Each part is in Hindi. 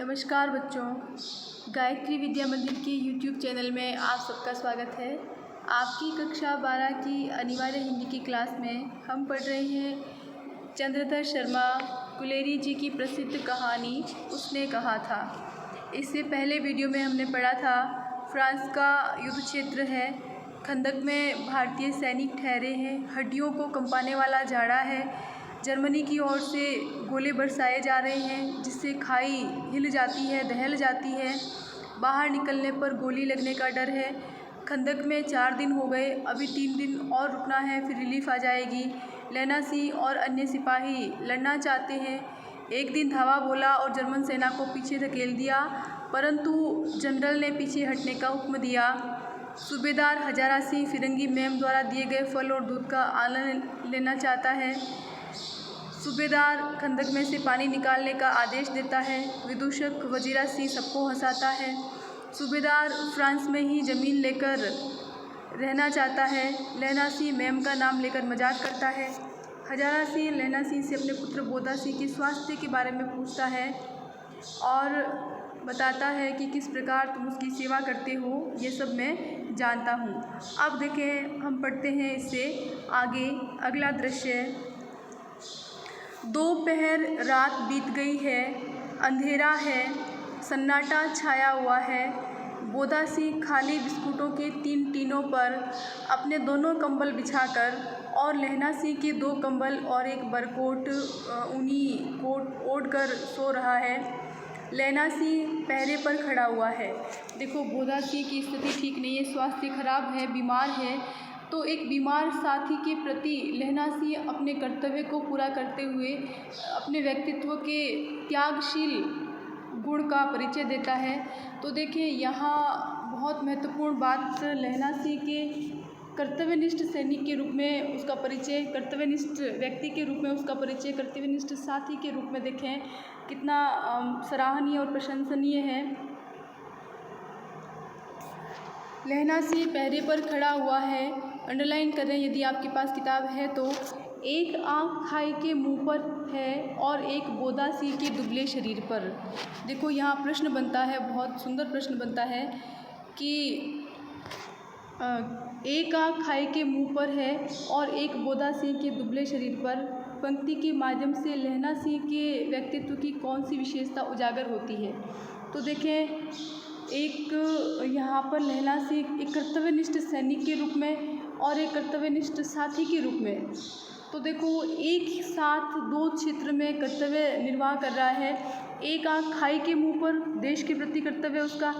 नमस्कार बच्चों, गायत्री विद्या मंदिर के YouTube चैनल में आप सबका स्वागत है। आपकी कक्षा 12 की अनिवार्य हिंदी की क्लास में हम पढ़ रहे हैं चंद्रधर शर्मा कुलेरी जी की प्रसिद्ध कहानी उसने कहा था। इससे पहले वीडियो में हमने पढ़ा था फ्रांस का युद्ध क्षेत्र है, खंदक में भारतीय सैनिक ठहरे हैं, हड्डियों को कंपाने वाला झाड़ा है, जर्मनी की ओर से गोले बरसाए जा रहे हैं जिससे खाई हिल जाती है, दहल जाती है, बाहर निकलने पर गोली लगने का डर है। खंदक में 4 दिन हो गए, अभी 3 दिन और रुकना है, फिर रिलीफ आ जाएगी। लेना सिंह और अन्य सिपाही लड़ना चाहते हैं। एक दिन धावा बोला और जर्मन सेना को पीछे धकेल दिया, परंतु जनरल ने पीछे हटने का हुक्म दिया। सूबेदार हजारा सिंह फिरंगी मैम द्वारा दिए गए फल और दूध का आनंद लेना चाहता है। सूबेदार खंदक में से पानी निकालने का आदेश देता है। विदूषक वजीरा सिंह सबको हंसाता है। सूबेदार फ्रांस में ही ज़मीन लेकर रहना चाहता है। लहना सिंह मैम का नाम लेकर मजाक करता है। हजारा सिंह लहना सिंह से अपने पुत्र बोधा सिंह के स्वास्थ्य के बारे में पूछता है और बताता है कि किस प्रकार तुम उसकी सेवा करते हो, ये सब मैं जानता हूँ। अब देखें, हम पढ़ते हैं इससे आगे अगला दृश्य। दोपहर रात बीत गई है, अंधेरा है, सन्नाटा छाया हुआ है। बोधा सिंह खाली बिस्कुटों के 3 टीनों पर अपने दोनों कंबल बिछाकर और लहना सिंह के 2 कंबल और एक बरकोट ऊनी कोट ओढ़कर सो रहा है। लहना सिंह पहरे पर खड़ा हुआ है। देखो, बोधा सिंह की स्थिति ठीक नहीं है, स्वास्थ्य खराब है, बीमार है। तो एक बीमार साथी के प्रति लहना सिंह अपने कर्तव्य को पूरा करते हुए अपने व्यक्तित्व के त्यागशील गुण का परिचय देता है। तो देखिए, यहाँ बहुत महत्वपूर्ण बात लहना सिंह के कर्तव्यनिष्ठ सैनिक के रूप में उसका परिचय, कर्तव्यनिष्ठ व्यक्ति के रूप में उसका परिचय, कर्तव्यनिष्ठ साथी के रूप में देखें कितना सराहनीय और प्रशंसनीय है। लहना सिंह पहरे पर खड़ा हुआ है। अंडरलाइन कर रहे हैं यदि आपके पास किताब है तो। एक आँख खाई के मुंह पर है और एक बोधा सिंह के दुबले शरीर पर। देखो, यहाँ प्रश्न बनता है, बहुत सुंदर प्रश्न बनता है कि एक आँख खाई के मुंह पर है और एक बोधा सिंह के दुबले शरीर पर। पंक्ति के माध्यम से लहना सिंह के व्यक्तित्व की कौन सी विशेषता उजागर होती है? तो देखें, एक यहाँ पर लहना सिंह एक कर्तव्यनिष्ठ सैनिक के रूप में और एक कर्तव्यनिष्ठ साथी के रूप में, तो देखो वो एक साथ 2 क्षेत्र में कर्तव्य निर्वाह कर रहा है। एक आँख खाई के मुंह पर देश के प्रति कर्तव्य उसका,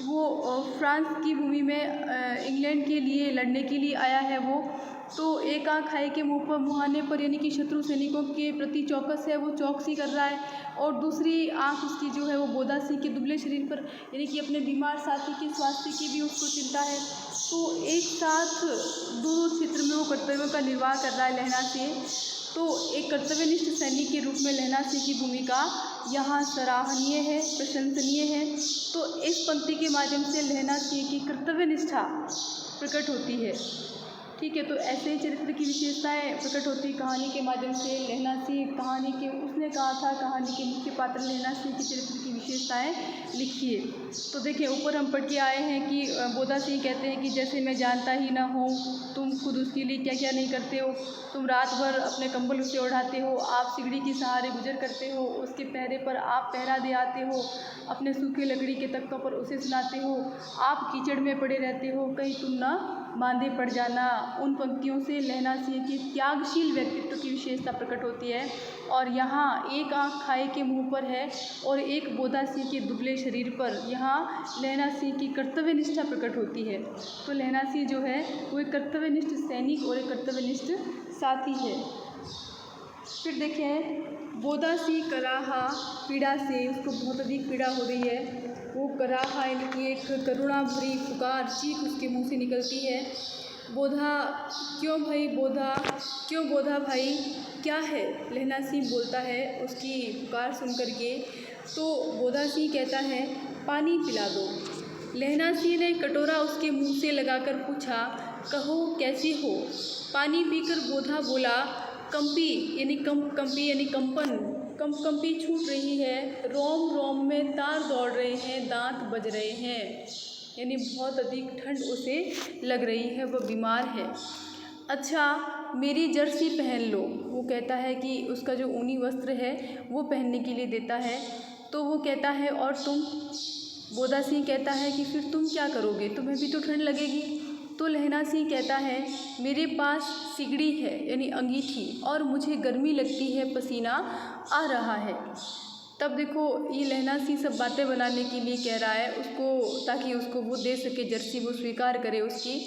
वो फ्रांस की भूमि में इंग्लैंड के लिए लड़ने के लिए आया है वो। तो एक आँख खाई के मुंह पर मुहाने पर यानी कि शत्रु सैनिकों के प्रति चौकस है, वो चौकसी कर रहा है। और दूसरी आँख उसकी जो है वो बोधा सिंह के दुबले शरीर पर यानी कि अपने बीमार साथी के स्वास्थ्य की भी उसको चिंता है। तो एक साथ 2 क्षेत्र में वो कर्तव्यों का निर्वाह कर रहा है लहना सिंह। तो एक कर्तव्यनिष्ठ सैनिक के रूप में लहना सिंह की भूमिका यहाँ सराहनीय है, प्रशंसनीय है। तो इस पंक्ति के माध्यम से लहना सिंह की कर्तव्यनिष्ठा प्रकट होती है। ठीक है, तो ऐसे ही चरित्र की विशेषताएं प्रकट होती कहानी के माध्यम से। लहना सिंह कहानी के, उसने कहा था कहानी के मुख्य पात्र लहना सिंह की चरित्र की विशेषताएं लिखिए। तो देखिए, ऊपर हम पढ़ के आए हैं कि बोधा सिंह कहते हैं कि जैसे मैं जानता ही ना हूँ, तुम खुद उसके लिए क्या क्या नहीं करते हो। तुम रात भर अपने कंबल उसे ओढ़ाते हो, आप सिगड़ी के सहारे गुजर करते हो, उसके पहरे पर आप पहरा दे आते हो, अपने सूखे लकड़ी के तख्तों पर उसे सुनाते हो, आप कीचड़ में पड़े रहते हो, कहीं तुम ना बांधे पड़ जाना। उन पंक्तियों से लहना सिंह के त्यागशील व्यक्तित्व की विशेषता प्रकट होती है। और यहाँ एक आँख खाई के मुंह पर है और एक बोधा सिंह के दुबले शरीर पर, यहाँ लहना सिंह की कर्तव्यनिष्ठा प्रकट होती है। तो लहना सिंह जो है वो एक कर्तव्यनिष्ठ सैनिक और एक कर्तव्यनिष्ठ साथी है। फिर देखें, बोधा सिंह कराहा पीड़ा से, उसको बहुत अधिक पीड़ा हो रही है। वो कराहा यानी कि एक करुणा भरी पुकार, चीख उसके मुंह से निकलती है। बोधा, क्यों भाई बोधा, क्यों बोधा भाई, क्या है? लहना सिंह बोलता है उसकी पुकार सुन कर के। तो बोधा सिंह कहता है पानी पिला दो। लहना सिंह ने कटोरा उसके मुंह से लगाकर पूछा, कहो कैसे हो? पानी पीकर बोधा बोला, कंपी यानी कंपन, कंपकंपी छूट रही है, रोम रोम में तार दौड़ रहे हैं, दांत बज रहे हैं। यानी बहुत अधिक ठंड उसे लग रही है, वह बीमार है। अच्छा मेरी जर्सी पहन लो, वो कहता है कि उसका जो ऊनी वस्त्र है वो पहनने के लिए देता है। तो वो कहता है और तुम? बोधा सिंह कहता है कि फिर तुम क्या करोगे, तुम्हें भी तो ठंड लगेगी। तो लहना सिंह कहता है मेरे पास सिगड़ी है यानी अंगीठी, और मुझे गर्मी लगती है, पसीना आ रहा है। तब देखो ये लहना सिंह सब बातें बनाने के लिए कह रहा है उसको, ताकि उसको वो दे सके जर्सी, वो स्वीकार करे उसकी।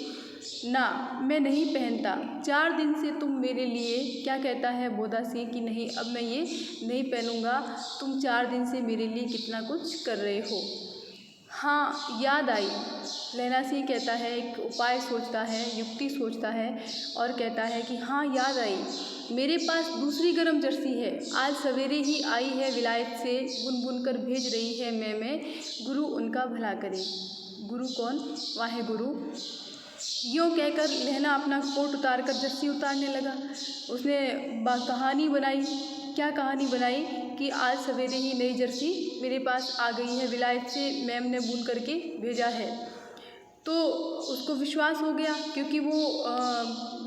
ना मैं नहीं पहनता, 4 दिन से तुम मेरे लिए, क्या कहता है बोधा सिंह कि नहीं अब मैं ये नहीं पहनूंगा, तुम 4 दिन से मेरे लिए कितना कुछ कर रहे हो। हाँ याद आई, लहना सिंह कहता है, एक उपाय सोचता है, युक्ति सोचता है और कहता है कि हाँ याद आई, मेरे पास दूसरी गर्म जर्सी है, आज सवेरे ही आई है विलायत से, बुन बुन कर भेज रही है मैं, गुरु उनका भला करे। गुरु कौन? वाहे गुरु। यूँ कहकर लहना अपना कोट उतार कर जर्सी उतारने लगा। उसने कहानी बनाई। क्या कहानी बनाई कि आज सवेरे ही नई जर्सी मेरे पास आ गई है विलायत से, मैम ने बुन करके भेजा है। तो उसको विश्वास हो गया, क्योंकि वो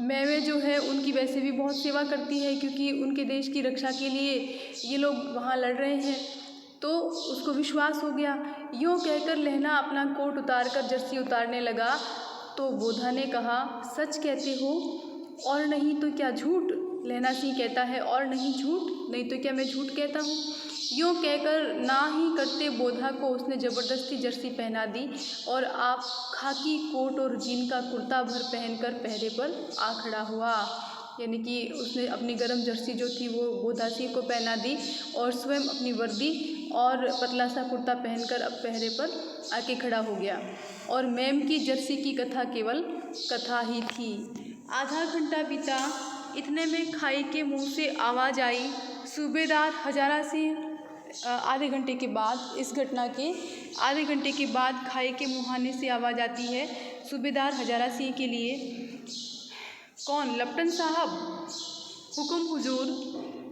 मैमें जो है उनकी वैसे भी बहुत सेवा करती है, क्योंकि उनके देश की रक्षा के लिए ये लोग वहाँ लड़ रहे हैं। तो उसको विश्वास हो गया। यूँ कहकर लहना अपना कोट उतार कर जर्सी उतारने लगा। तो बोधा ने कहा सच कहते हो, और नहीं तो क्या झूठ? लहना सिंह कहता है और नहीं झूठ, नहीं तो क्या मैं झूठ कहता हूँ। यूँ कहकर ना ही करते बोधा को उसने ज़बरदस्ती जर्सी पहना दी, और आप खाकी कोट और जीन का कुर्ता भर पहनकर पहरे पर आ खड़ा हुआ। यानी कि उसने अपनी गर्म जर्सी जो थी वो बोधा सिंह को पहना दी, और स्वयं अपनी वर्दी और पतला सा कुर्ता पहनकर अब पहरे पर आके खड़ा हो गया। और मैम की जर्सी की कथा केवल कथा ही थी। आधा घंटा बीता, इतने में खाई के मुंह से आवाज़ आई, सूबेदार हजारा सिंह। आधे घंटे के बाद, इस घटना के आधे घंटे के बाद खाई के मुहाने से आवाज़ आती है सूबेदार हजारा सिंह के लिए। कौन? लप्टन साहब। हुकुम हुजूर,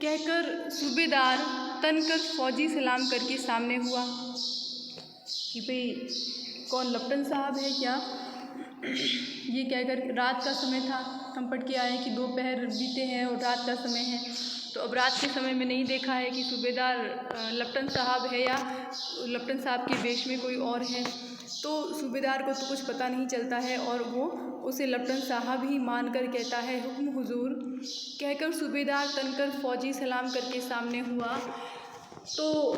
कहकर सूबेदार तनकर फौजी सलाम करके सामने हुआ कि भाई कौन, लप्टन साहब है क्या? ये कहकर, रात का समय था, हम पढ़ के आए कि दोपहर बीते हैं और रात का समय है। तो अब रात के समय में नहीं देखा है कि सूबेदार लप्टन साहब है या लप्टन साहब के वेश में कोई और है। तो सूबेदार को तो कुछ पता नहीं चलता है, और वो उसे लप्टन साहब ही मानकर कहता है हुक्म हुजूर। कहकर सूबेदार तनकर फौजी सलाम करके सामने हुआ। तो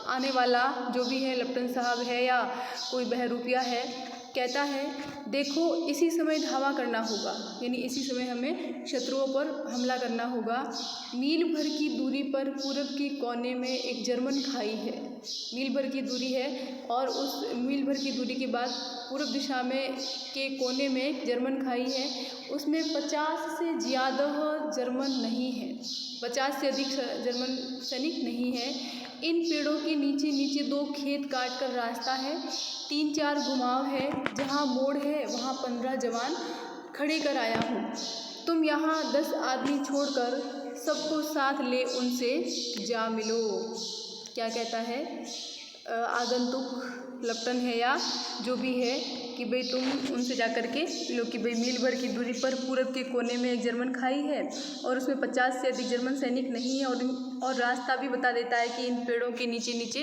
आने वाला जो भी है, लप्टन साहब है या कोई बहरूपिया है, कहता है देखो इसी समय धावा करना होगा, यानी इसी समय हमें शत्रुओं पर हमला करना होगा। मील भर की दूरी पर पूरब के कोने में एक जर्मन खाई है। मील भर की दूरी है, और उस मील भर की दूरी के बाद पूर्व दिशा में के कोने में एक जर्मन खाई है। उसमें 50 से ज़्यादा जर्मन नहीं है, 50 से अधिक जर्मन सैनिक नहीं है। इन पेड़ों के नीचे नीचे 2 खेत काट कर रास्ता है, 3-4 घुमाव है, जहाँ मोड़ है वहाँ 15 जवान खड़े कर आया हूँ। तुम यहाँ 10 आदमी छोड़कर सबको साथ ले उनसे जा मिलो। क्या कहता है आगंतुक लप्टन है या जो भी है कि भाई तुम उनसे जा कर के मिलो कि भाई मील भर की दूरी पर पूरब के कोने में एक जर्मन खाई है, और उसमें 50 से अधिक जर्मन सैनिक नहीं है, और रास्ता भी बता देता है कि इन पेड़ों के नीचे नीचे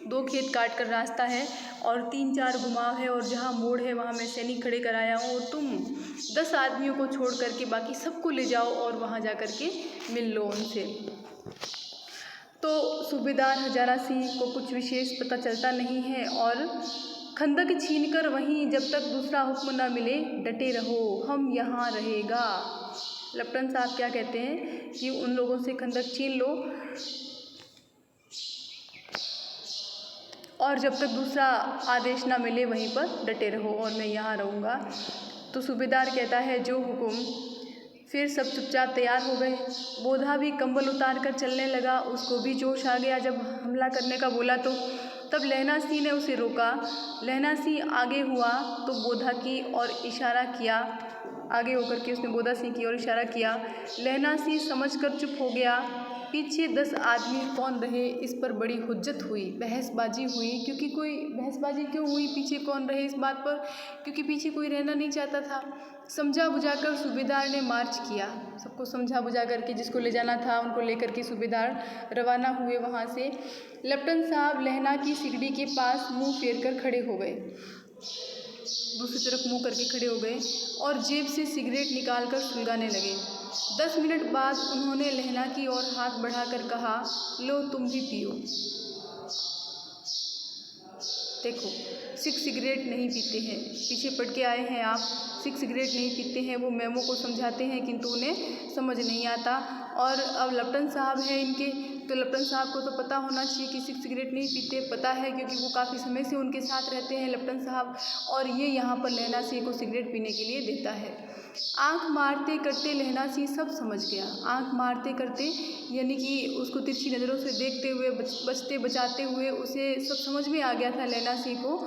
2 खेत काट कर रास्ता है, और 3-4 घुमाव है, और जहाँ मोड़ है वहाँ मैं सैनिक खड़े कराया हूँ, और तुम 10 आदमियों को छोड़ करके बाकी सबको ले जाओ और वहाँ जा कर के मिल लो उनसे। तो सूबेदार हजारा सिंह को कुछ विशेष पता चलता नहीं है, और खंदक छीनकर वहीं जब तक दूसरा हुक्म न मिले डटे रहो, हम यहाँ रहेगा। लप्टन साहब क्या कहते हैं कि उन लोगों से खंदक छीन लो, और जब तक दूसरा आदेश ना मिले वहीं पर डटे रहो, और मैं यहाँ रहूँगा। तो सूबेदार कहता है जो हुक्म। फिर सब चुपचाप तैयार हो गए। बोधा भी कंबल उतार कर चलने लगा, उसको भी जोश आ गया जब हमला करने का बोला तो। तब लहना सिंह ने उसे रोका। लहना सिंह आगे हुआ तो बोधा की और इशारा किया, आगे होकर के उसने बोधा सिंह की ओर इशारा किया। लहना सिंह समझ कर चुप हो गया। पीछे 10 आदमी कौन रहे, इस पर बड़ी हुज्जत हुई, बहसबाजी हुई। क्योंकि कोई बहसबाजी क्यों हुई, पीछे कौन रहे इस बात पर, क्योंकि पीछे कोई रहना नहीं चाहता था। समझा बुझाकर सूबेदार ने मार्च किया। सबको समझा बुझा करके जिसको ले जाना था उनको लेकर के सूबेदार रवाना हुए वहाँ से। लेफ्टिनेंट साहब लहना की सिगड़ी के पास मुंह फेर कर खड़े हो गए, दूसरी तरफ मुंह करके खड़े हो गए और जेब से सिगरेट निकालकर सुलगाने लगे। 10 मिनट बाद उन्होंने लहना की ओर हाथ बढ़ाकर कहा, लो तुम भी पियो। देखो, सिगरेट नहीं पीते हैं, पीछे पड़ के आए हैं आप, सिगरेट नहीं पीते हैं। वो मेमो को समझाते हैं किंतु उन्हें समझ नहीं आता। और अब लेफ्टिनेंट साहब हैं इनके, तो लेफ्टिनेंट साहब को तो पता होना चाहिए कि सिगरेट नहीं पीते, पता है क्योंकि वो काफ़ी समय से उनके साथ रहते हैं लेफ्टिनेंट साहब। और ये यहाँ पर लहना सिंह को सिगरेट पीने के लिए देता है। आँख मारते करते लहना सिंह सब समझ गया। आँख मारते करते यानी कि उसको तिरछी नज़रों से देखते हुए, बचते बचाते हुए उसे सब समझ में आ गया था। लहना सिंह को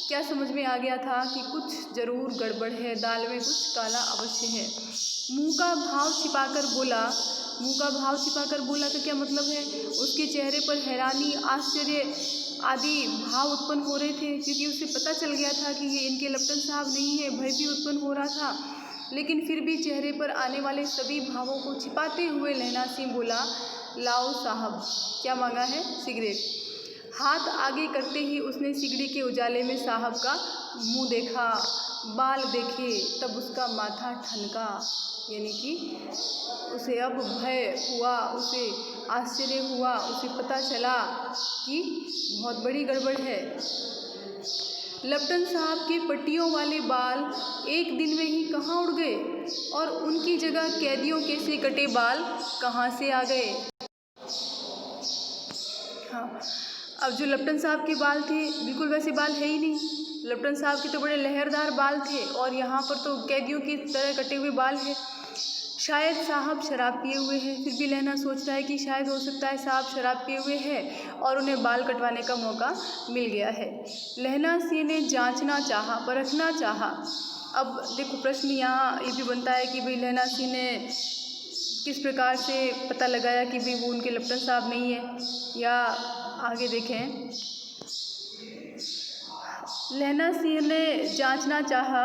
क्या समझ में आ गया था कि कुछ ज़रूर गड़बड़ है, दाल में कुछ काला अवश्य है। मुँह का भाव छिपाकर बोला, मुँह का भाव छिपाकर बोला का क्या मतलब है, उसके चेहरे पर हैरानी, आश्चर्य आदि भाव उत्पन्न हो रहे थे, क्योंकि उसे पता चल गया था कि ये इनके लेफ्टिनेंट साहब नहीं है। भय भी उत्पन्न हो रहा था, लेकिन फिर भी चेहरे पर आने वाले सभी भावों को छिपाते हुए लहना सिंह बोला, लाओ साहब। क्या मांगा है? सिगरेट। हाथ आगे करते ही उसने सिगड़ी के उजाले में साहब का मुंह देखा, बाल देखे, तब उसका माथा ठनका। यानी कि उसे अब भय हुआ, उसे आश्चर्य हुआ, उसे पता चला कि बहुत बड़ी गड़बड़ है। लेफ्टिनेंट साहब के पट्टियों वाले बाल एक दिन में ही कहाँ उड़ गए और उनकी जगह कैदियों के से कटे बाल कहाँ से आ गए। हाँ, अब जो लेफ्टिनेंट साहब के बाल थे बिल्कुल वैसे बाल है ही नहीं। लेफ्टिनेंट साहब के तो बड़े लहरदार बाल थे और यहाँ पर तो कैदियों की तरह कटे हुए बाल हैं। शायद साहब शराब पिए हुए हैं। फिर भी लहना सोचता है कि शायद हो सकता है साहब शराब पिए हुए हैं और उन्हें बाल कटवाने का मौका मिल गया है। लहना सिंह ने जांचना चाहा, परखना चाहा। अब देखो प्रश्न यहाँ ये भी बनता है कि भाई लहना सिंह ने किस प्रकार से पता लगाया कि भाई वो उनके लेफ्टिनेंट साहब नहीं है, या आगे देखें। लहना सिंह ने जांचना चाहा।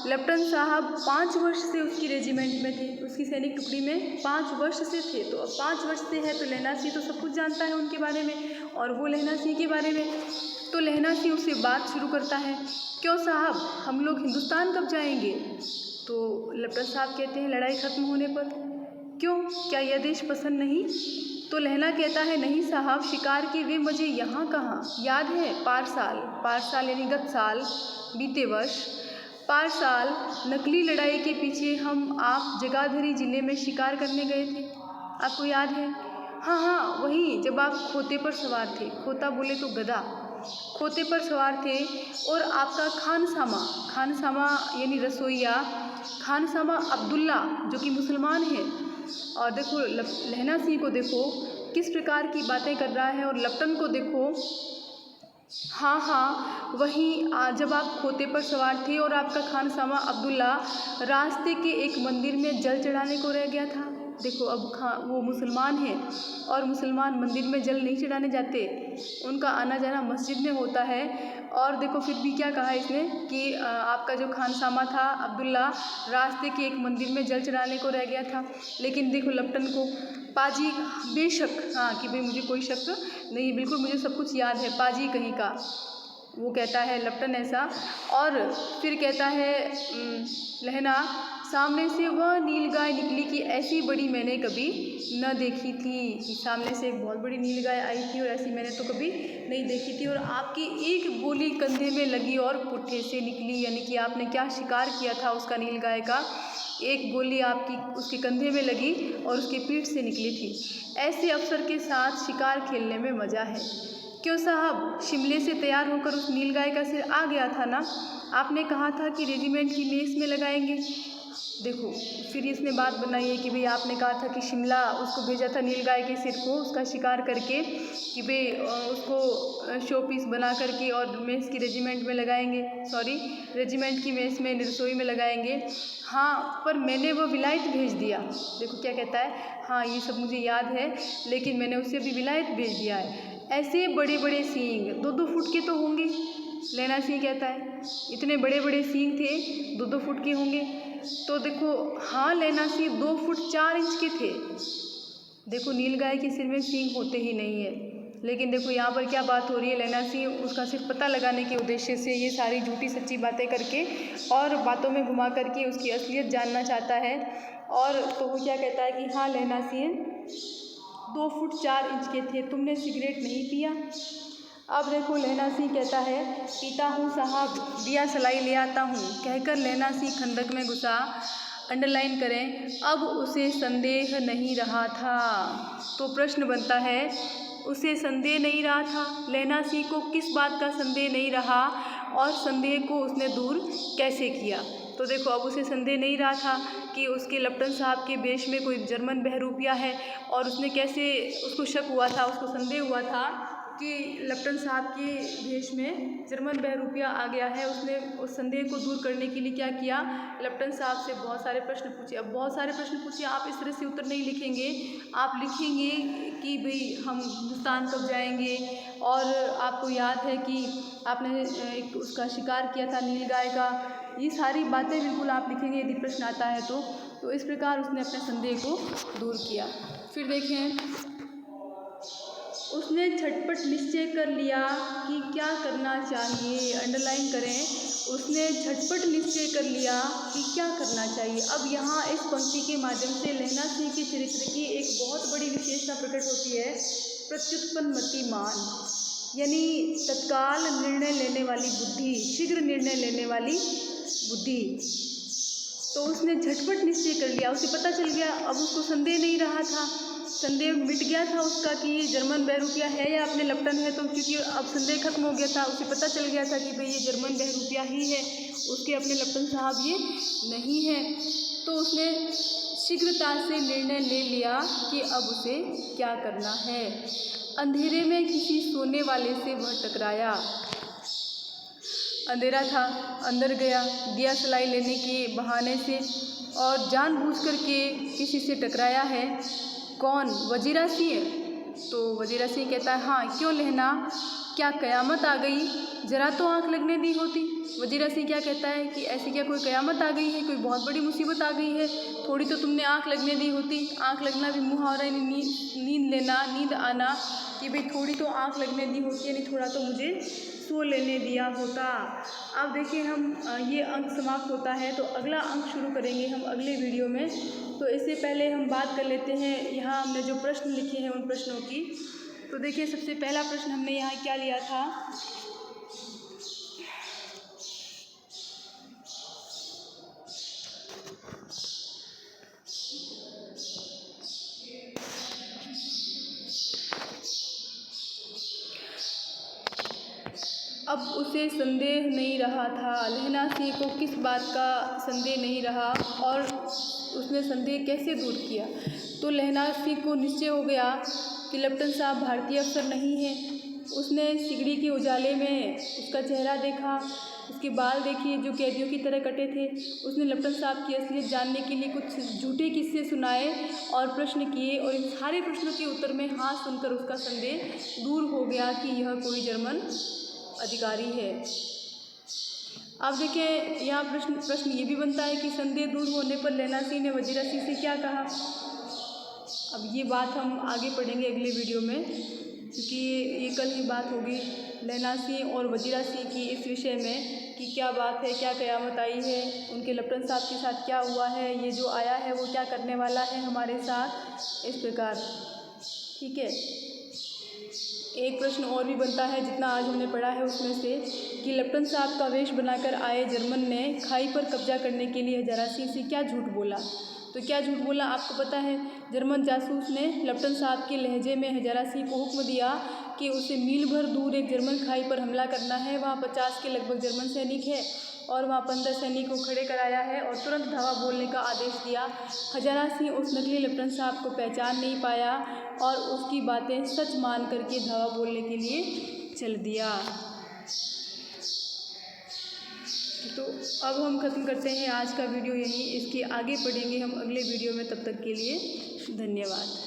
लेफ्टिनेंट साहब 5 वर्ष से उसकी रेजिमेंट में थे, उसकी सैनिक टुकड़ी में 5 वर्ष से थे। तो अब 5 वर्ष से है तो लहना सिंह तो सब कुछ जानता है उनके बारे में और वो लहना सिंह के बारे में। तो लहना सिंह उससे बात शुरू करता है, क्यों साहब हम लोग हिंदुस्तान कब जाएंगे? तो लेफ्टिनेंट साहब कहते हैं लड़ाई ख़त्म होने पर। क्यों, क्या यह देश पसंद नहीं? तो लहना कहता है नहीं साहब, शिकार के वे मज़े यहाँ कहाँ। याद है पारसाल यानी गत साल, बीते वर्ष पारसाल नकली लड़ाई के पीछे हम आप जगाधरी ज़िले में शिकार करने गए थे, आपको याद है? हाँ, वही जब आप खोते पर सवार थे। खोता बोले तो गधा। खोते पर सवार थे और आपका खानसामा यानी रसोइया खानसामा अब्दुल्ला जो कि मुसलमान है। और देखो लहना सिंह को देखो किस प्रकार की बातें कर रहा है और लेफ्टिनेंट को देखो। हाँ, वहीं जब आप खोते पर सवार थे और आपका खानसामा अब्दुल्ला रास्ते के एक मंदिर में जल चढ़ाने को रह गया था। देखो अब वो मुसलमान हैं और मुसलमान मंदिर में जल नहीं चढ़ाने जाते, उनका आना जाना मस्जिद में होता है। और देखो फिर भी क्या कहा इसने कि आपका जो खानसामा था अब्दुल्ला रास्ते के एक मंदिर में जल चढ़ाने को रह गया था। लेकिन देखो लेफ्टिनेंट को पाजी बेशक, हाँ कि भाई मुझे कोई शक नहीं, बिल्कुल मुझे सब कुछ याद है, पाजी कहीं का, वो कहता है लेफ्टिनेंट ऐसा। और फिर कहता है लहना, सामने से वह नीलगाय निकली कि ऐसी बड़ी मैंने कभी न देखी थी। कि सामने से एक बहुत बड़ी नीलगाय आई थी और ऐसी मैंने तो कभी नहीं देखी थी। और आपकी एक गोली कंधे में लगी और पुट्ठे से निकली, यानी कि आपने क्या शिकार किया था उसका नीलगाय का, एक गोली आपकी उसके कंधे में लगी और उसकी पीठ से निकली थी। ऐसे अफसर के साथ शिकार खेलने में मज़ा है। क्यों साहब, शिमले से तैयार होकर उस नीलगाय का सिर आ गया था ना, आपने कहा था कि रेजिमेंट की मेस में लगाएंगे। देखो फिर इसने बात बनाई है कि भाई आपने कहा था कि शिमला उसको भेजा था नीलगाय के सिर को उसका शिकार करके कि भाई उसको शो पीस बना करके और मेस की रेजिमेंट में लगाएंगे, सॉरी रेजिमेंट की मेस में रसोई में लगाएंगे। हाँ पर मैंने वो विलायत भेज दिया। देखो क्या कहता है, हाँ ये सब मुझे याद है लेकिन मैंने उसे भी विलायत भेज दिया है। ऐसे बड़े बड़े सींग 2-2 फुट के तो होंगे, लैना सिंह कहता है इतने बड़े बड़े सींग थे 2-2 फुट के होंगे। तो देखो हाँ लैना सिंह 2 फुट 4 इंच के थे। देखो नीलगाय के सिर में सींग होते ही नहीं है, लेकिन देखो यहाँ पर क्या बात हो रही है, लैना सिंह उसका सिर्फ पता लगाने के उद्देश्य से ये सारी झूठी सच्ची बातें करके और बातों में घुमा करके उसकी असलियत जानना चाहता है। और तो वो क्या कहता है कि हाँ लैना सिंह 2 फुट 4 इंच के थे, तुमने सिगरेट नहीं पिया। अब देखो लैना सिंह कहता है पीता हूँ साहब, दिया सलाई ले आता हूँ, कहकर लैना सिंह खंदक में घुसा। अंडरलाइन करें, अब उसे संदेह नहीं रहा था। तो प्रश्न बनता है उसे संदेह नहीं रहा था, लैना सिंह को किस बात का संदेह नहीं रहा और संदेह को उसने दूर कैसे किया। तो देखो अब उसे संदेह नहीं रहा था कि उसके लप्टन साहब के वेश में कोई जर्मन बहरूपिया है, और उसने कैसे उसको शक हुआ था, उसको संदेह हुआ था कि लप्टन साहब के वेश में जर्मन बहरूपिया आ गया है। उसने उस संदेह को दूर करने के लिए क्या किया, लप्टन साहब से बहुत सारे प्रश्न पूछे। अब बहुत सारे प्रश्न पूछे, आप इस तरह से उत्तर नहीं लिखेंगे, आप लिखेंगे कि भाई हम हिंदुस्तान कब जाएंगे, और आपको याद है कि आपने एक उसका शिकार किया था नीलगाय का। ये सारी बातें बिल्कुल आप लिखेंगे यदि प्रश्न आता है तो इस प्रकार उसने अपने संदेह को दूर किया। फिर देखें उसने झटपट निश्चय कर लिया कि क्या करना चाहिए। अंडरलाइन करें, उसने झटपट निश्चय कर लिया कि क्या करना चाहिए। अब यहाँ इस पंक्ति के माध्यम से लैना सिंह के चरित्र की एक बहुत बड़ी विशेषता प्रकट होती है, प्रत्युत्पन्नमतिमान, यानी तत्काल निर्णय लेने वाली बुद्धि, शीघ्र निर्णय लेने वाली बुद्धि। तो उसने झटपट निश्चय कर लिया, उसे पता चल गया, अब उसको संदेह नहीं रहा था, संदेह मिट गया था उसका कि ये जर्मन बहरूपिया है या अपने लप्टन है। तो क्योंकि अब संदेह खत्म हो गया था, उसे पता चल गया था कि भाई ये जर्मन बहरूपिया ही है, उसके अपने लप्टन साहब ये नहीं है। तो उसने शीघ्रता से निर्णय ले लिया कि अब उसे क्या करना है। अंधेरे में किसी सोने वाले से वह टकराया। अंधेरा था, अंदर गया दिया सलाई लेने के बहाने से और जानबूझकर के किसी से टकराया है। कौन? वजीरा सिंह। तो वजीरा सिंह कहता है हाँ क्यों लहना, क्या कयामत आ गई, ज़रा तो आँख लगने दी होती। वजीरा सिंह क्या कहता है कि ऐसी क्या कोई कयामत आ गई है, कोई बहुत बड़ी मुसीबत आ गई है, थोड़ी तो तुमने आँख लगने दी होती। आँख लगना भी मुहावरा, नींद लेना, नींद आना, कि भाई थोड़ी तो आँख लगने दी होती, यानी थोड़ा तो मुझे सो लेने दिया होता। अब देखिए हम ये अंक समाप्त होता है, तो अगला अंक शुरू करेंगे हम अगले वीडियो में। तो इससे पहले हम बात कर लेते हैं, यहाँ हमने जो प्रश्न लिखे हैं उन प्रश्नों की। तो देखिए सबसे पहला प्रश्न हमने यहाँ क्या लिया था, अब उसे संदेह नहीं रहा था। लहना सिंह को किस बात का संदेह नहीं रहा और उसने संदेह कैसे दूर किया। तो लहना सिंह को निश्चय हो गया कि लप्टन साहब भारतीय अफसर नहीं हैं। उसने सिगड़ी के उजाले में उसका चेहरा देखा, उसके बाल देखिए जो कैदियों की तरह कटे थे। उसने लप्टन साहब की असलियत जानने के लिए कुछ झूठे किस्से सुनाए और प्रश्न किए, और इन सारे प्रश्नों के उत्तर में हाँ सुनकर उसका संदेह दूर हो गया कि यह कोई जर्मन अधिकारी है। अब देखें यहाँ प्रश्न ये भी बनता है कि संदेह दूर होने पर लैना सिंह ने वजीरा सिंह से क्या कहा। अब ये बात हम आगे पढ़ेंगे अगले वीडियो में, क्योंकि ये कल ही बात होगी लैना सिंह और वजीरा सिंह की इस विषय में कि क्या बात है, क्या कयामत आई है, उनके लप्टन साहब के साथ क्या हुआ है, ये जो आया है वो क्या करने वाला है हमारे साथ, इस प्रकार। ठीक है, एक प्रश्न और भी बनता है जितना आज हमने पढ़ा है उसमें से, कि लप्टन साहब का वेश बनाकर आए जर्मन ने खाई पर कब्जा करने के लिए हजारा सिंह से क्या झूठ बोला। तो क्या झूठ बोला आपको पता है, जर्मन जासूस ने लप्टन साहब के लहजे में हजारा सिंह को हुक्म दिया कि उसे मील भर दूर एक जर्मन खाई पर हमला करना है, वहाँ 50 के लगभग जर्मन सैनिक है, और वहाँ 15 सैनिक को खड़े कराया है और तुरंत धावा बोलने का आदेश दिया। खजाना सिंह उस नकली लेफ्टिनेंट साहब को पहचान नहीं पाया और उसकी बातें सच मान करके धावा बोलने के लिए चल दिया। तो अब हम ख़त्म करते हैं आज का वीडियो यहीं। इसके आगे पढ़ेंगे हम अगले वीडियो में। तब तक के लिए धन्यवाद।